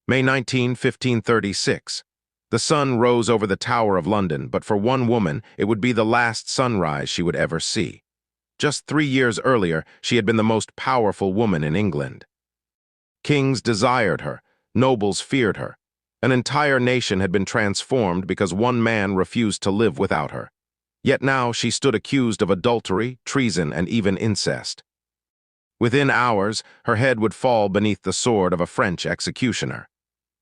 May 19, 1536. The sun rose over the Tower of London, but for one woman, it would be the last sunrise she would ever see. Just 3 years earlier, she had been the most powerful woman in England. Kings desired her, nobles feared her. An entire nation had been transformed because one man refused to live without her. Yet now she stood accused of adultery, treason, and even incest. Within hours, her head would fall beneath the sword of a French executioner.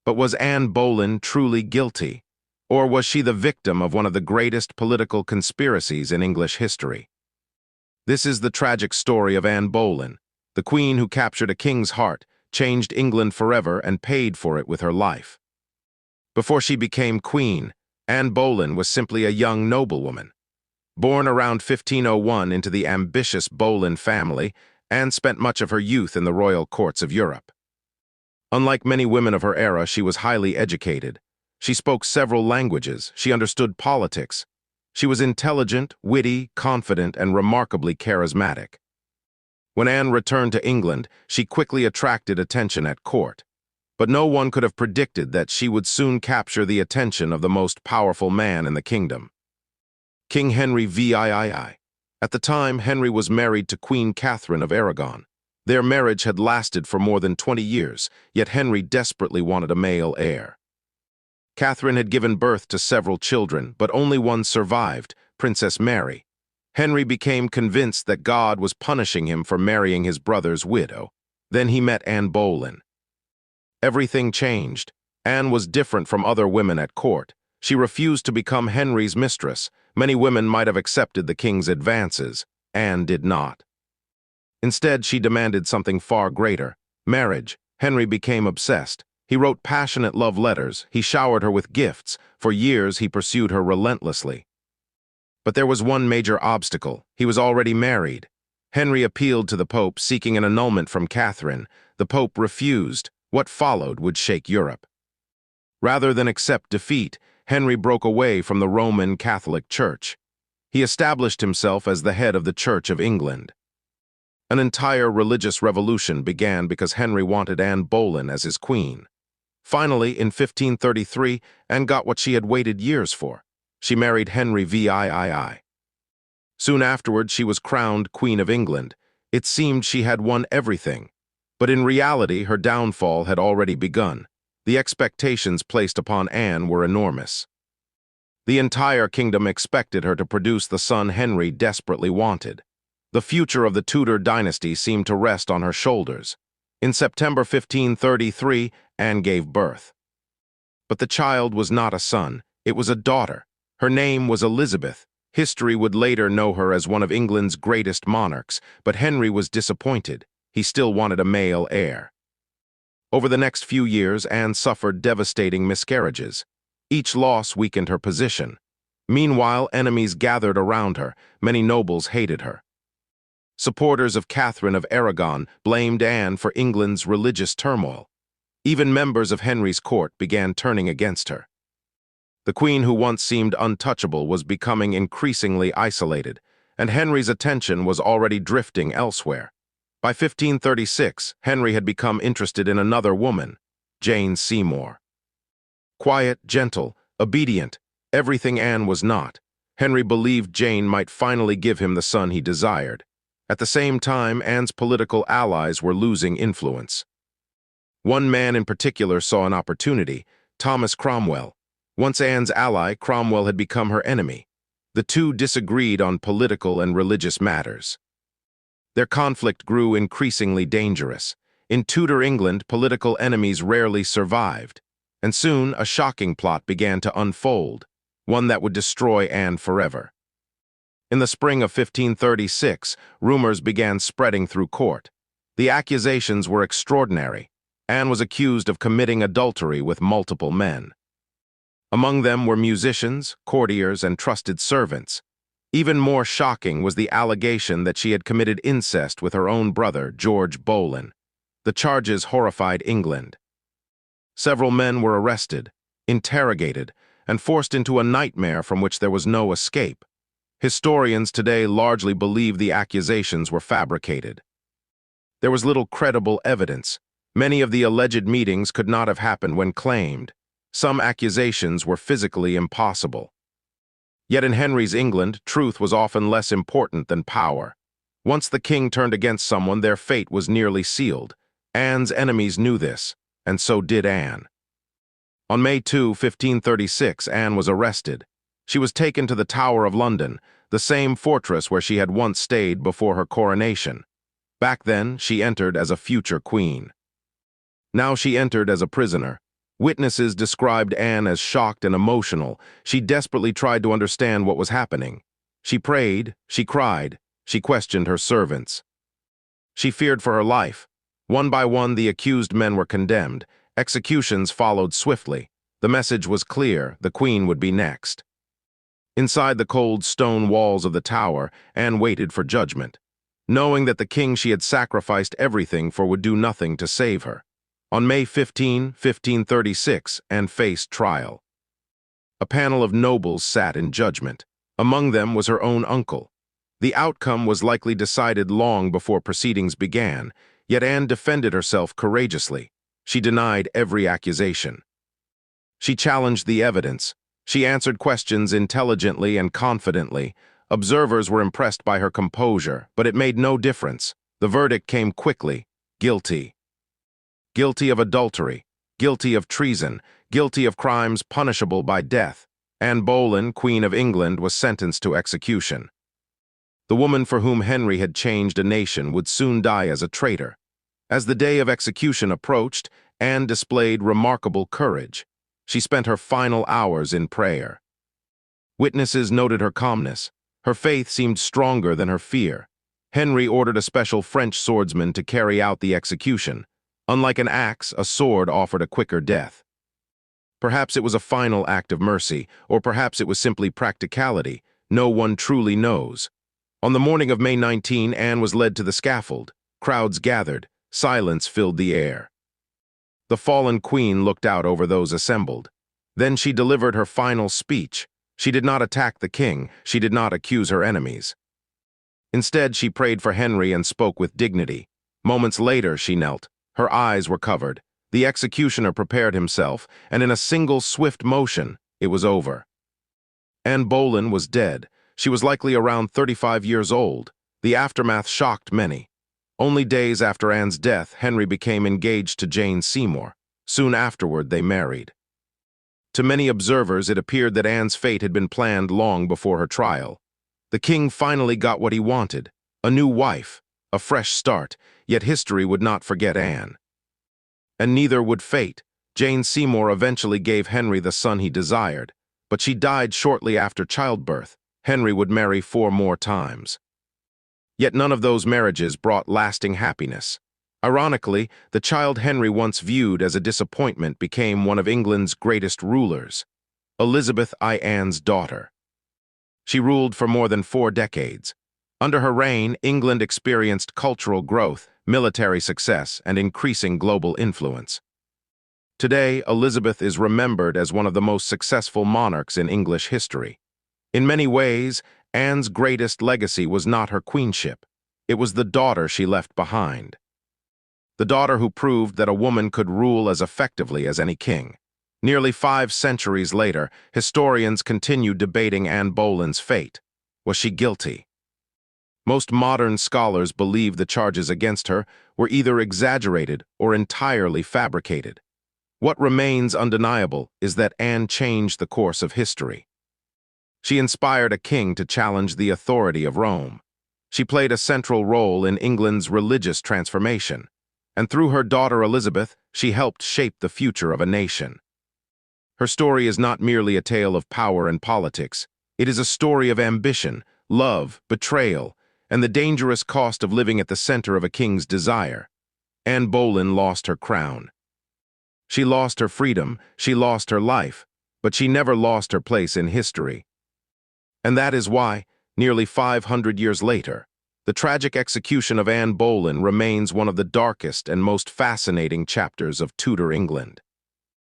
But was Anne Boleyn truly guilty? Or was she the victim of one of the greatest political conspiracies in English history? This is the tragic story of Anne Boleyn, the queen who captured a king's heart, changed England forever, and paid for it with her life. Before she became queen, Anne Boleyn was simply a young noblewoman. Born around 1501 into the ambitious Boleyn family, Anne spent much of her youth in the royal courts of Europe. Unlike many women of her era, she was highly educated. She spoke several languages. She understood politics. She was intelligent, witty, confident, and remarkably charismatic. When Anne returned to England, she quickly attracted attention at court. But no one could have predicted that she would soon capture the attention of the most powerful man in the kingdom. King Henry VIII. At the time, Henry was married to Queen Catherine of Aragon. Their marriage had lasted for more than 20 years, yet Henry desperately wanted a male heir. Catherine had given birth to several children, but only one survived, Princess Mary. Henry became convinced that God was punishing him for marrying his brother's widow. Then he met Anne Boleyn. Everything changed. Anne was different from other women at court. She refused to become Henry's mistress. Many women might have accepted the king's advances. Anne did not. Instead, she demanded something far greater: marriage. Henry became obsessed. He wrote passionate love letters. He showered her with gifts. For years, he pursued her relentlessly. But there was one major obstacle. He was already married. Henry appealed to the Pope, seeking an annulment from Catherine. The Pope refused. What followed would shake Europe. Rather than accept defeat, Henry broke away from the Roman Catholic Church. He established himself as the head of the Church of England. An entire religious revolution began because Henry wanted Anne Boleyn as his queen. Finally, in 1533, Anne got what she had waited years for. She married Henry VIII. Soon afterward, she was crowned Queen of England. It seemed she had won everything. But in reality, her downfall had already begun. The expectations placed upon Anne were enormous. The entire kingdom expected her to produce the son Henry desperately wanted. The future of the Tudor dynasty seemed to rest on her shoulders. In September 1533, Anne gave birth. But the child was not a son, it was a daughter. Her name was Elizabeth. History would later know her as one of England's greatest monarchs, but Henry was disappointed. He still wanted a male heir. Over the next few years, Anne suffered devastating miscarriages. Each loss weakened her position. Meanwhile, enemies gathered around her. Many nobles hated her. Supporters of Catherine of Aragon blamed Anne for England's religious turmoil. Even members of Henry's court began turning against her. The queen who once seemed untouchable was becoming increasingly isolated, and Henry's attention was already drifting elsewhere. By 1536, Henry had become interested in another woman, Jane Seymour. Quiet, gentle, obedient, everything Anne was not, Henry believed Jane might finally give him the son he desired. At the same time, Anne's political allies were losing influence. One man in particular saw an opportunity: Thomas Cromwell. Once Anne's ally, Cromwell had become her enemy. The two disagreed on political and religious matters. Their conflict grew increasingly dangerous. In Tudor England, political enemies rarely survived, and soon a shocking plot began to unfold, one that would destroy Anne forever. In the spring of 1536, rumors began spreading through court. The accusations were extraordinary. Anne was accused of committing adultery with multiple men. Among them were musicians, courtiers, and trusted servants. Even more shocking was the allegation that she had committed incest with her own brother, George Boleyn. The charges horrified England. Several men were arrested, interrogated, and forced into a nightmare from which there was no escape. Historians today largely believe the accusations were fabricated. There was little credible evidence. Many of the alleged meetings could not have happened when claimed. Some accusations were physically impossible. Yet in Henry's England, truth was often less important than power. Once the king turned against someone, their fate was nearly sealed. Anne's enemies knew this, and so did Anne. On May 2, 1536, Anne was arrested. She was taken to the Tower of London, the same fortress where she had once stayed before her coronation. Back then, she entered as a future queen. Now she entered as a prisoner. Witnesses described Anne as shocked and emotional. She desperately tried to understand what was happening. She prayed, she cried, she questioned her servants. She feared for her life. One by one, the accused men were condemned. Executions followed swiftly. The message was clear: the queen would be next. Inside the cold stone walls of the tower, Anne waited for judgment, knowing that the king she had sacrificed everything for would do nothing to save her. On May 15, 1536, Anne faced trial. A panel of nobles sat in judgment. Among them was her own uncle. The outcome was likely decided long before proceedings began, yet Anne defended herself courageously. She denied every accusation. She challenged the evidence. She answered questions intelligently and confidently. Observers were impressed by her composure, but it made no difference. The verdict came quickly: guilty. Guilty of adultery, guilty of treason, guilty of crimes punishable by death. Anne Boleyn, Queen of England, was sentenced to execution. The woman for whom Henry had changed a nation would soon die as a traitor. As the day of execution approached, Anne displayed remarkable courage. She spent her final hours in prayer. Witnesses noted her calmness. Her faith seemed stronger than her fear. Henry ordered a special French swordsman to carry out the execution. Unlike an axe, a sword offered a quicker death. Perhaps it was a final act of mercy, or perhaps it was simply practicality. No one truly knows. On the morning of May 19, Anne was led to the scaffold. Crowds gathered. Silence filled the air. The fallen queen looked out over those assembled. Then she delivered her final speech. She did not attack the king. She did not accuse her enemies. Instead, she prayed for Henry and spoke with dignity. Moments later, she knelt. Her eyes were covered. The executioner prepared himself, and in a single swift motion, it was over. Anne Boleyn was dead. She was likely around 35 years old. The aftermath shocked many. Only days after Anne's death, Henry became engaged to Jane Seymour. Soon afterward, they married. To many observers, it appeared that Anne's fate had been planned long before her trial. The king finally got what he wanted: a new wife, a fresh start, yet history would not forget Anne. And neither would fate. Jane Seymour eventually gave Henry the son he desired, but she died shortly after childbirth. Henry would marry 4 more times. Yet none of those marriages brought lasting happiness. Ironically, the child Henry once viewed as a disappointment became one of England's greatest rulers. Elizabeth I. Anne's daughter. She ruled for more than 4 decades. Under her reign, England experienced cultural growth, military success, and increasing global influence. Today, Elizabeth is remembered as one of the most successful monarchs in English history. In many ways, Anne's greatest legacy was not her queenship. It was the daughter she left behind. The daughter who proved that a woman could rule as effectively as any king. Nearly 5 centuries later, historians continue debating Anne Boleyn's fate. Was she guilty? Most modern scholars believe the charges against her were either exaggerated or entirely fabricated. What remains undeniable is that Anne changed the course of history. She inspired a king to challenge the authority of Rome. She played a central role in England's religious transformation, and through her daughter Elizabeth, she helped shape the future of a nation. Her story is not merely a tale of power and politics. It is a story of ambition, love, betrayal, and the dangerous cost of living at the center of a king's desire. Anne Boleyn lost her crown. She lost her freedom, she lost her life, but she never lost her place in history. And that is why, nearly 500 years later, the tragic execution of Anne Boleyn remains one of the darkest and most fascinating chapters of Tudor England.